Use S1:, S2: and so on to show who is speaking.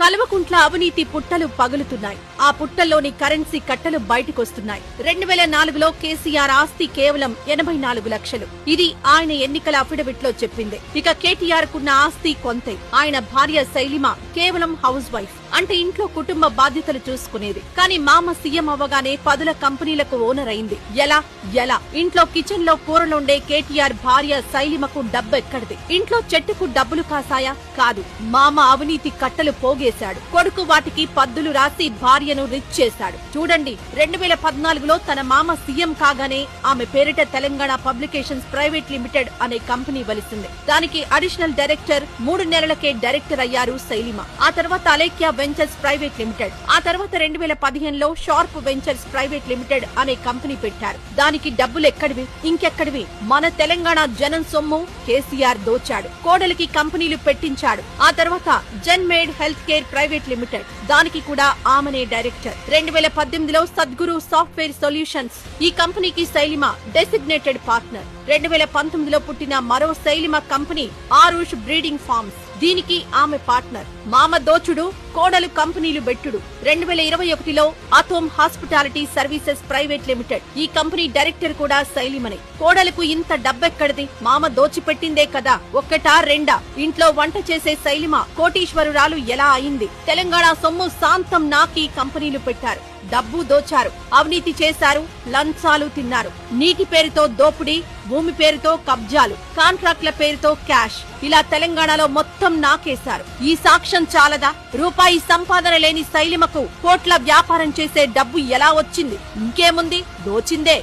S1: కల్వకుంట్ల అవినీతి పుట్టలు పగులుతున్నాయి. ఆ పుట్టల్లోని కరెన్సీ కట్టలు బయటకొస్తున్నాయి. 2004లో కేసీఆర్ ఆస్తి కేవలం 84 లక్షలు. ఇది ఆయన ఎన్నికల అఫిడవిట్ లో చెప్పింది. ఇక కేటీఆర్ కున్న ఆస్తి కొంతే. ఆయన భార్య శైలిమ కేవలం హౌస్ వైఫ్, అంటే ఇంట్లో కుటుంబ బాధ్యతలు చూసుకునేది. కానీ మామ సీఎం అవ్వగానే 10 కంపెనీలకు ఓనర్ అయింది. ఎలా ఇంట్లో కిచెన్ లో కూరలుండే కేటీఆర్ భార్య శైలిమకు డబ్బెక్కడిది? ఇంట్లో చెట్టుకు డబ్బులు కాసాయా? కాదు, మామ అవినీతి కట్టలు పోగేశాడు. కొడుకు వాటికి పద్దులు రాసి భార్యను రిచ్ చేశాడు. చూడండి, 2014లో తన మామ సీఎం కాగానే ఆమె పేరిట తెలంగాణ పబ్లికేషన్స్ ప్రైవేట్ లిమిటెడ్ అనే కంపెనీ వలిసింది. దానికి అడిషనల్ డైరెక్టర్, 3 నెలలకే డైరెక్టర్ అయ్యారు శైలిమ. ఆ తర్వాత అలేఖ్య వెంచర్స్ ప్రైవేట్ లిమిటెడ్, ఆ తర్వాత 2015లో షార్ప్ వెంచర్స్ ప్రైవేట్ లిమిటెడ్ అనే కంపెనీ పెట్టారు. దానికి డబ్బులు ఎక్కడివి? ఇంకెక్కడివి? మన తెలంగాణ జనం సొమ్ము కేసీఆర్ దోచాడు. కోడలికి కంపెనీలు పెట్టించాడు. ఆ తర్వాత జన్మేడ్ హెల్త్ కేర్ ప్రైవేట్ లిమిటెడ్, దానికి కూడా ఆమెనే డైరెక్టర్. 2018లో సద్గురు సాఫ్ట్వేర్ సొల్యూషన్స్, ఈ కంపెనీకి శైలిమ డెసిగ్నేటెడ్ పార్ట్నర్. 2019లో పుట్టిన మరో Shailima company Aarush breeding forms, దీనికి ఆమె పార్ట్నర్. మామ దోచుడు, కోడలు కంపెనీలు బెట్టుడు. 2021లో అథోమ్ హాస్పిటాలిటీ సర్వీసెస్ ప్రైవేట్ లిమిటెడ్, ఈ కంపెనీ డైరెక్టర్ కూడా శైలిమనే. కోడలకు ఇంత డబ్బెక్కడిది? మామ దోచిపెట్టిందే కదా. ఒక్కటా రెండా? ఇంట్లో వంట చేసే శైలిమ కోటీశ్వరురాలు ఎలా అయింది? తెలంగాణ సొమ్ము శాంతం నాకి కంపెనీలు పెట్టారు. డబ్బు దోచారు, అవినీతి చేశారు, లంచాలు తిన్నారు. నీటి పేరుతో దోపిడీ, భూమి పేరుతో కబ్జాలు, కాంట్రాక్ట్ల పేరుతో క్యాష్, ఇలా తెలంగాణలో మొత్తం నాకేశారు. ఈ సాక్ష్యం చాలదా? రూపాయి సంపాదన లేని శైలిమకు కోట్ల వ్యాపారం చేసే డబ్బు ఎలా వచ్చింది? ఇంకేముంది, దోచిందే.